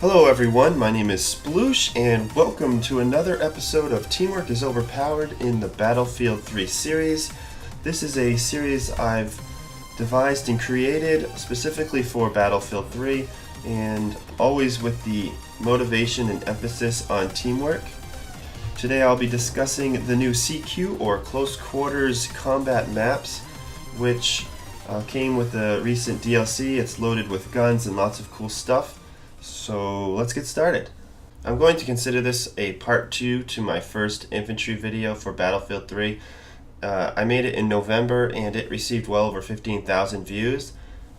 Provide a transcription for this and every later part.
Hello everyone, my name is Sploosh and welcome to another episode of Teamwork is Overpowered in the Battlefield 3 series. This is a series I've devised and created specifically for Battlefield 3 and always with the motivation and emphasis on teamwork. Today I'll be discussing the new CQ or Close Quarters Combat maps, which came with the recent DLC. It's loaded with guns and lots of cool stuff. So let's get started. I'm going to consider this a part 2 to my first infantry video for Battlefield 3. I made it in November and it received well over 15,000 views.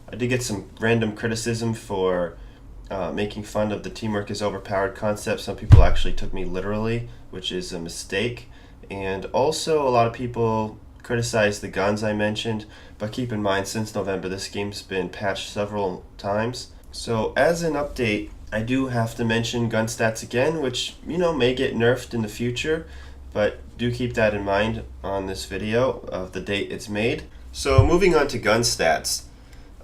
I did get some random criticism for making fun of the Teamwork is Overpowered concept. Some people actually took me literally, which is a mistake. And also a lot of people criticized the guns I mentioned, but keep in mind since November this game's been patched several times. So as an update, I do have to mention gun stats again, which may get nerfed in the future, but do keep that in mind on this video of the date it's made. So moving on to gun stats,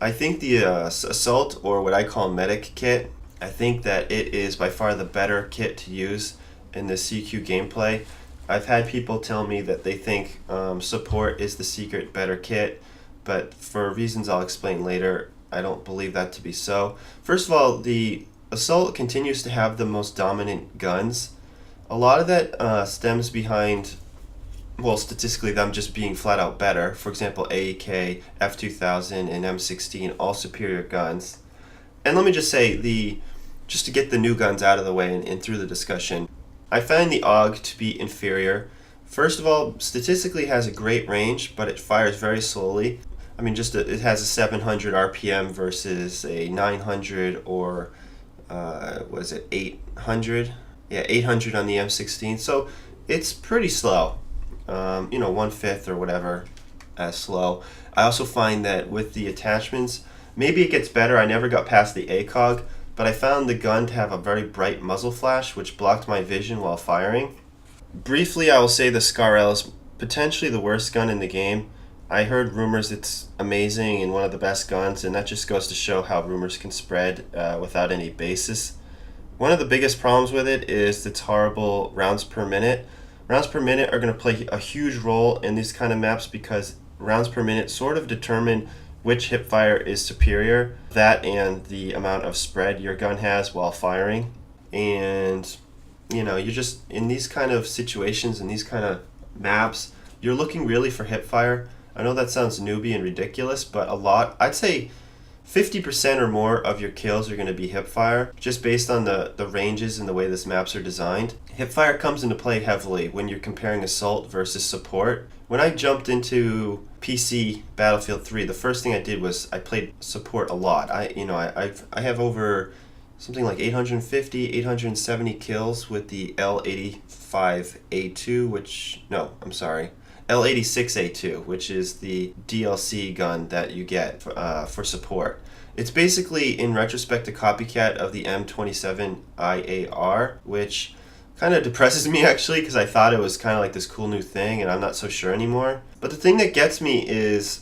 I think the Assault, or what I call Medic kit, I think that it is by far the better kit to use in the CQ gameplay. I've had people tell me that they think Support is the secret better kit, but for reasons I'll explain later, I don't believe that to be so. First of all, the Assault continues to have the most dominant guns. A lot of that stems behind, well, statistically them just being flat out better. For example, AEK, F2000, and M16, all superior guns. And let me just say, just to get the new guns out of the way and through the discussion, I find the AUG to be inferior. First of all, statistically it has a great range, but it fires very slowly. I mean, it has a 700 RPM versus a 900 or, was it 800? Yeah, 800 on the M16. So it's pretty slow. 1/5 or whatever as slow. I also find that with the attachments, maybe it gets better. I never got past the ACOG, but I found the gun to have a very bright muzzle flash, which blocked my vision while firing. Briefly, I will say the splooshIRL is potentially the worst gun in the game. I heard rumors it's amazing and one of the best guns, and that just goes to show how rumors can spread without any basis. One of the biggest problems with it is its horrible rounds per minute. Rounds per minute are going to play a huge role in these kind of maps because rounds per minute sort of determine which hipfire is superior, that and the amount of spread your gun has while firing. And you're just in these kind of situations, in these kind of maps, you're looking really for hipfire. I know that sounds newbie and ridiculous, but I'd say 50% or more of your kills are going to be hipfire, just based on the ranges and the way these maps are designed. Hipfire comes into play heavily when you're comparing Assault versus Support. When I jumped into PC Battlefield 3, the first thing I did was I played Support a lot. I have over something like 850, 870 kills with the L86A2, L86A2, which is the DLC gun that you get for Support. It's basically, in retrospect, a copycat of the M27 IAR, which kind of depresses me actually, because I thought it was kind of like this cool new thing, and I'm not so sure anymore. But the thing that gets me is,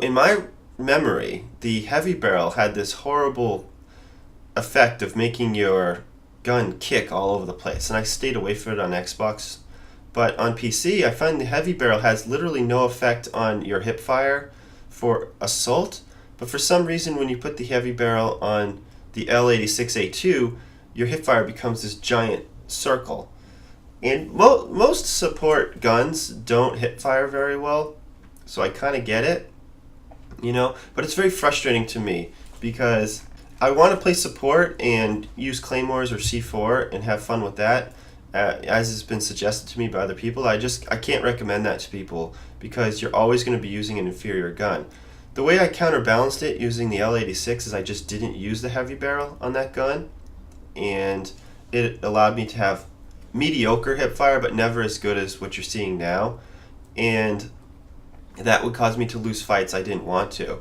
in my memory, the heavy barrel had this horrible effect of making your gun kick all over the place, and I stayed away from it on Xbox. But on PC, I find the heavy barrel has literally no effect on your hipfire for Assault, but for some reason when you put the heavy barrel on the L86A2, your hipfire becomes this giant circle. And most Support guns don't hipfire very well, so I kind of get it, but it's very frustrating to me because I want to play Support and use Claymores or C4 and have fun with that. As has been suggested to me by other people, I can't recommend that to people because you're always going to be using an inferior gun. The way I counterbalanced it using the L86 is I just didn't use the heavy barrel on that gun, and it allowed me to have mediocre hipfire but never as good as what you're seeing now, and that would cause me to lose fights I didn't want to.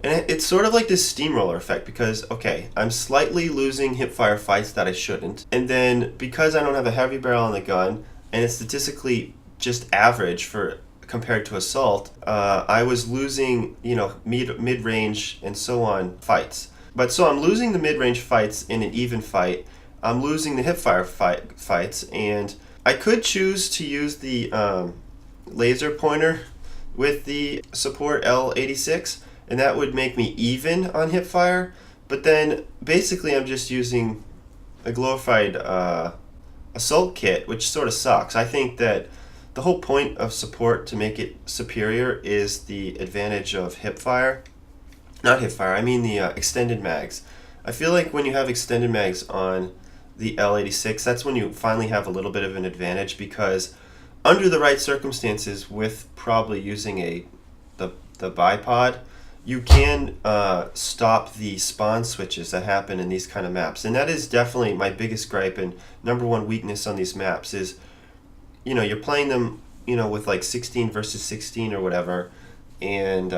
And it's sort of like this steamroller effect because, okay, I'm slightly losing hipfire fights that I shouldn't. And then because I don't have a heavy barrel on the gun, and it's statistically just average for compared to Assault, I was losing, mid-range and so on fights. But so I'm losing the mid-range fights in an even fight. I'm losing the hipfire fights, and I could choose to use the laser pointer with the support L86, and that would make me even on hipfire. But then basically I'm just using a glorified assault kit, which sort of sucks. I think that the whole point of support to make it superior is the advantage of hipfire. Not hipfire, I mean the extended mags. I feel like when you have extended mags on the L86, that's when you finally have a little bit of an advantage, because under the right circumstances, with probably using the bipod, you can stop the spawn switches that happen in these kind of maps. And that is definitely my biggest gripe and number one weakness on these maps is, you're playing them, with like 16 versus 16 or whatever, and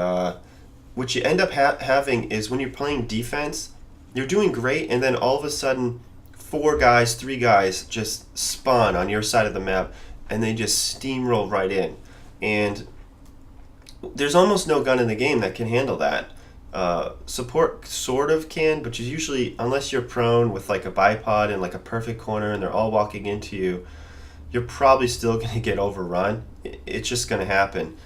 what you end up having is when you're playing defense, you're doing great, and then all of a sudden 3 guys just spawn on your side of the map, and they just steamroll right in. And there's almost no gun in the game that can handle that. Support sort of can, but you usually, unless you're prone with like a bipod in like a perfect corner and they're all walking into you, you're probably still going to get overrun. It's just going to happen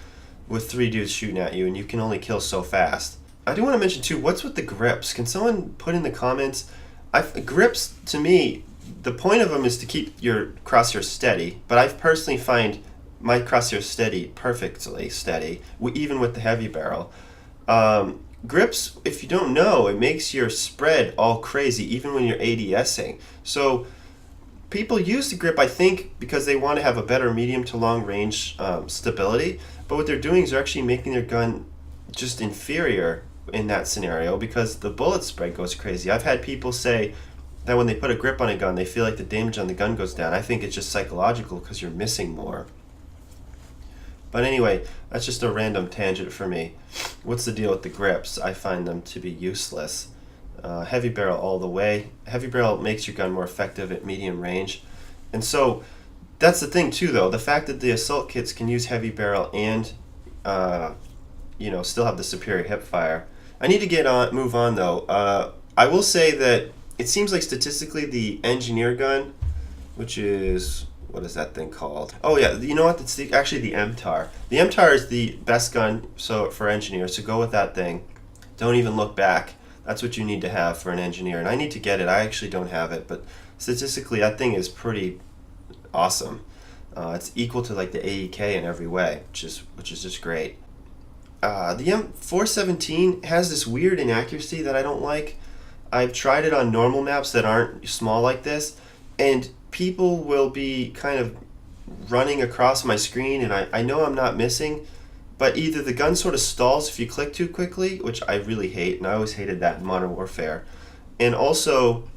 with 3 dudes shooting at you, and you can only kill so fast. I do want to mention too, what's with the grips? Can someone put in the comments? Grips, to me, the point of them is to keep your crosshair steady, but I personally find my crosshair steady, perfectly steady, even with the heavy barrel. Grips, if you don't know, it makes your spread all crazy, even when you're ADSing. So people use the grip, I think, because they want to have a better medium to long range stability, but what they're doing is they're actually making their gun just inferior in that scenario, because the bullet spread goes crazy. I've had people say that when they put a grip on a gun, they feel like the damage on the gun goes down. I think it's just psychological because you're missing more. But anyway, that's just a random tangent for me. What's the deal with the grips? I find them to be useless. Heavy barrel all the way. Heavy barrel makes your gun more effective at medium range. And so that's the thing too, though. The fact that the assault kits can use heavy barrel and still have the superior hip fire. I need to move on though. I will say that it seems like statistically the engineer gun, which is, what is that thing called? Oh yeah, you know what? It's actually the MTAR. The MTAR is the best gun for engineers, so go with that thing. Don't even look back. That's what you need to have for an engineer, and I need to get it. I actually don't have it, but statistically that thing is pretty awesome. It's equal to like the AEK in every way, which is just great. The M417 has this weird inaccuracy that I don't like. I've tried it on normal maps that aren't small like this, and people will be kind of running across my screen, and I know I'm not missing, but either the gun sort of stalls if you click too quickly, which I really hate, and I always hated that in Modern Warfare, and also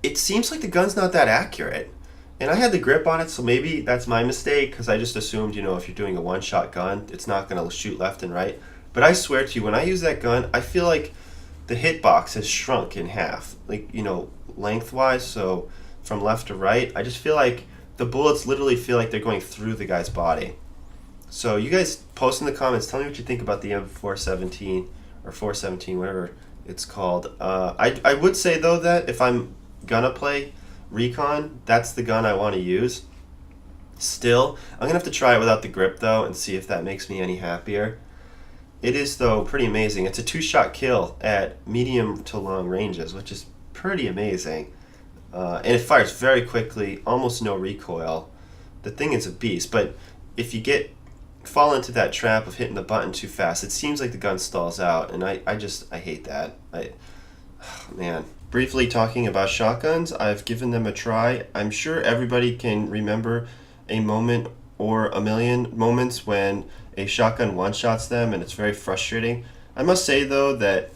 it seems like the gun's not that accurate. And I had the grip on it, so maybe that's my mistake, because I just assumed, if you're doing a one-shot gun, it's not going to shoot left and right. But I swear to you, when I use that gun, I feel like the hitbox has shrunk in half, like, lengthwise, so from left to right. I just feel like the bullets literally feel like they're going through the guy's body. So you guys post in the comments, tell me what you think about the M417, or 417, whatever it's called. I would say, though, that if I'm gonna play Recon, that's the gun I want to use. Still, I'm gonna have to try it without the grip though and see if that makes me any happier. It is though pretty amazing. It's a 2-shot kill at medium to long ranges, which is pretty amazing. And it fires very quickly, almost no recoil. The thing is a beast, but if you fall into that trap of hitting the button too fast, it seems like the gun stalls out, and I hate that. Man. Briefly talking about shotguns, I've given them a try. I'm sure everybody can remember a moment or a million moments when a shotgun one-shots them, and it's very frustrating. I must say, though, that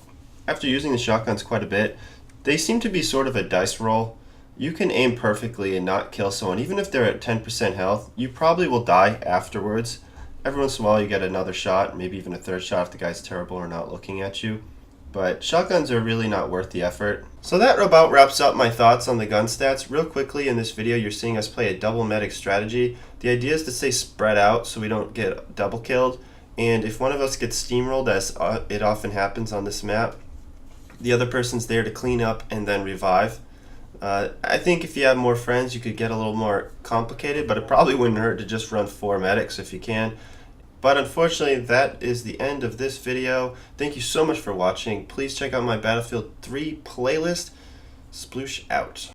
after using the shotguns quite a bit, they seem to be sort of a dice roll. You can aim perfectly and not kill someone. Even if they're at 10% health, you probably will die afterwards. Every once in a while you get another shot, maybe even a third shot if the guy's terrible or not looking at you. But shotguns are really not worth the effort. So that about wraps up my thoughts on the gun stats. Real quickly in this video, you're seeing us play a double medic strategy. The idea is to stay spread out so we don't get double killed. And if one of us gets steamrolled, as it often happens on this map, the other person's there to clean up and then revive. I think if you have more friends, you could get a little more complicated, but it probably wouldn't hurt to just run 4 medics if you can. But unfortunately, that is the end of this video. Thank you so much for watching. Please check out my Battlefield 3 playlist. Sploosh out.